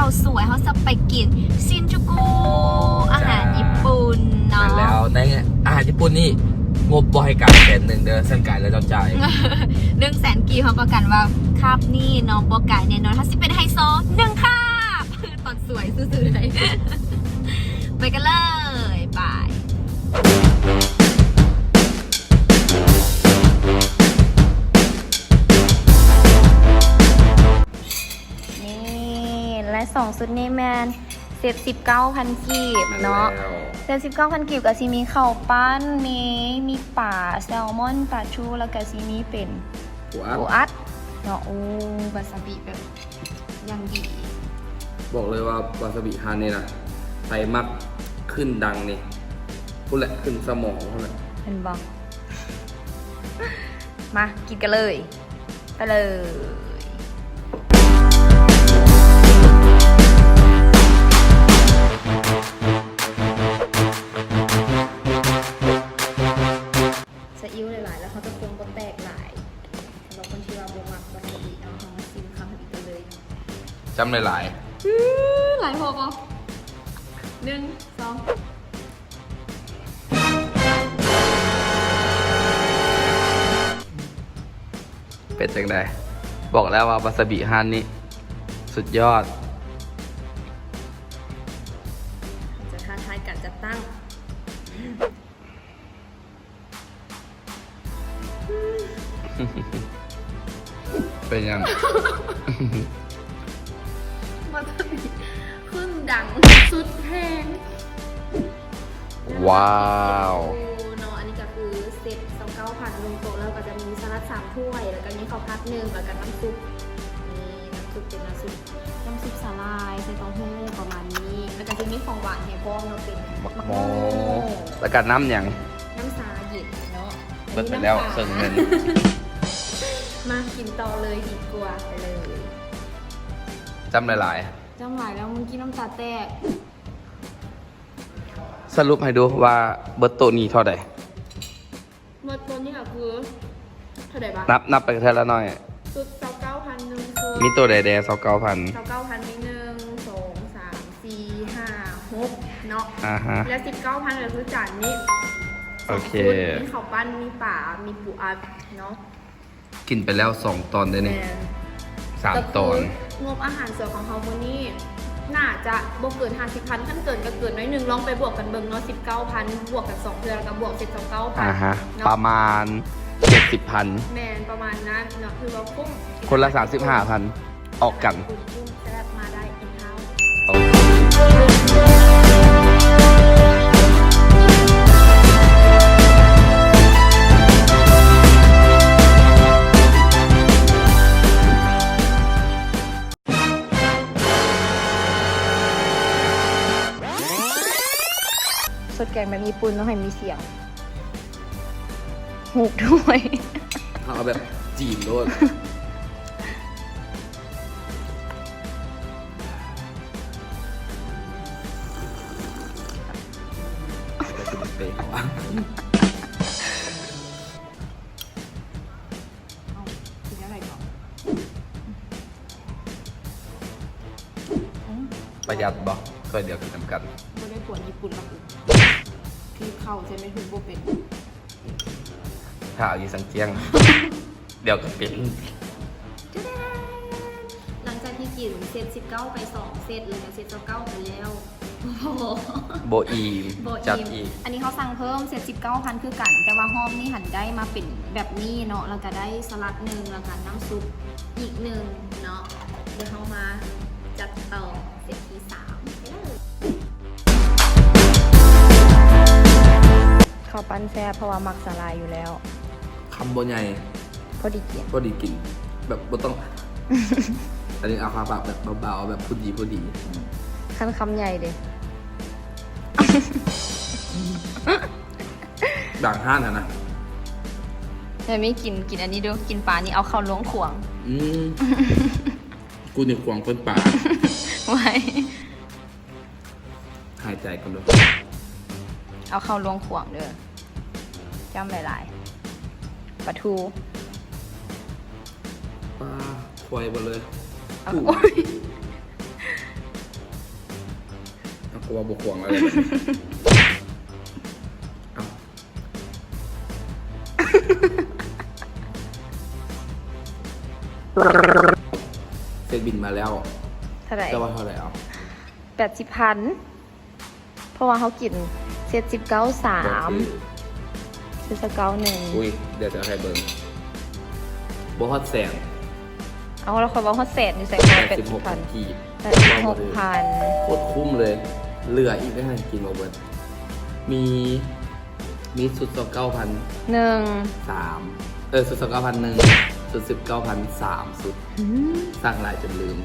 าวสวยเขาจะไปกินชินจูกุอาหารญี่ปุ่นเนาะแล้วในอาหารญี่ปุ่นนี่งบบริการ100,000เดือนเส้นไก่แล้วเจ้าจ่าย100,000กีเขาประกันว่าคาบนี่น้องโปไก่แน่นอนถ้าสิเป็นไฮโซ1คาบตอนสวยซื่อๆเลยไปกันเลยไปและ2ชุดนี้แมนเซต19,000 กีบเนาะเซต19,000 กีบกับซีมีข้าวปั้นมีป่าแซลมอนปลาชูแล้วก็ซีมีเป็นปูอัดเนาะโอ้วาซาบิแบบยังดีบอกเลยว่าวาซาบิฮานนี่นะไทยมักขึ้นดังนี่พูดแหละขึ้นสมองเท่านั้นเห็นบอกมากินกันเลยไปเลยอิ่วหลายๆแล้วเขาจะปรุงก็แตกหลายสำหรับคนที่ว่าบวมักวาซาบิเอาของมาซิมคำอีกกันเลยจำหลายหลายพอปะ1 2เป็นจังไดบอกแล้วว่าวาซาบิฮันนี่สุดยอดจะท้าทายกันจะตั้งเป็นยังมาตอนนี้ขึ้นดังสุดแพงว้าวเนาะอันนี้ก็คือเซต29,000ลงโต๊ะแล้วก็จะมีสลัด3 ถ้วยแล้วก็มีข้าวผัด1แล้วก็น้ำซุปนี่น้ำซุปเป็นน้ำซุปสาลายใส่เต้าหู้ประมาณนี้แล้วก็จะมีของหวานให้บ้องเราเป็นมะม่วงแล้วก็น้ำอย่างน้ำซาเย็นเนาะเบิดไปแล้วเสิ่งเงินมากินต่อเลยดีกว่าไปเลยจำหลายแล้วมึงกินน้ำตาแตกสรุปให้ดูว่าเบิร์ตโตนี้เท่าไหร่เบิร์ตโตนี่ก็คือเท่าไหร่บ้างนับไปเท่าละน้อยสุด29,000นึงมีตัวใดๆ29,000 29,000มี1 2 3 4 5 6เนาะแล้ว19,000ก็คือจานนี้โอเคมีข้าวปั้นมีป่ามีปูอัดเนาะกินไปแล้ว2 ตอนได้เนี่ย3 ตอนงบอาหารเสริมของเขามื้อนี้น่าจะบวกเกิน50,000ขั้นเกินก็เกินน้อยนึงลองไปบวกกันเบิ่งเนาะ19,000บวกกัน2เดือนแล้วก็บวก29,000ประมาณ70,000แมนประมาณนั้นเนาะคือว่าคุ้มคนละ35,000ออกกันแซ่บมาได้กินข้าวสดแกงแบบญี่ปุ่นต้องให้มีเสียงหูด้วยเอาแบบจีบด้วยเป๊ะว่ะประหยัดบ่ช่วยเดียวกันจำกัดไม่ได้ปวดญี่ปุ่นหรอกที่เข้าใช่ไหมถึงโบเป็นถ้าเอาอยู่สังเกียงเดี๋ยวก็เป็นหลังจากที่กินเซต19ไป2เซตเลยเซต29ไปแล้วโบอีจัดอีกอันนี้เขาสั่งเพิ่มเซต19,000คือกันแต่ว่าห้อมนี่หันได้มาเป็นแบบนี้เนาะแล้วก็ได้สลัด1แล้วก็น้ำซุปอีก1เนาะเดี๋ยวเขามาจัดต่อเซตที่3ข้าวปั้นแซ่บเพราะว่ามักสลายอยู่แล้วคำบนใหญ่พอดีกินแบบบ่ต้องอันนี้เอาความแบบเบาๆแบบพอดีขั้นคำใหญ่เด้ด่างห้านนะแต่ไม่กินอันนี้ดูกินปลานี่เอาเข้าล้วงขวงกูนี่ขวงเป็นปลาไว้หายใจกันด้วยเอาเข้าล้วงขวงเด้อจ้ำหลายๆปลาทูปลาควายหมดเลย คือว่าบุกขวงอะไรแบบนี้เอ้าเซ็ตบินมาแล้ว เท่าไหร่ จะว่าเท่าไหร่เอา 80,000เพราะว่าเขากินเซต19.3เซต91 อุ้ยเดี๋ยวจะให้เบิ้งบฮอตแสน เอาแล้วคอยว่าเขาแสนอยู่ใส่คอย 86,000 80,000 กีบ 86,000 โคตรคุ้มเลย เหลืออีกได้ไงกินโรเบิร์ตมีสุด19,000 1 สุด19,001สุด19,003สุดสั่งหลายจนลืม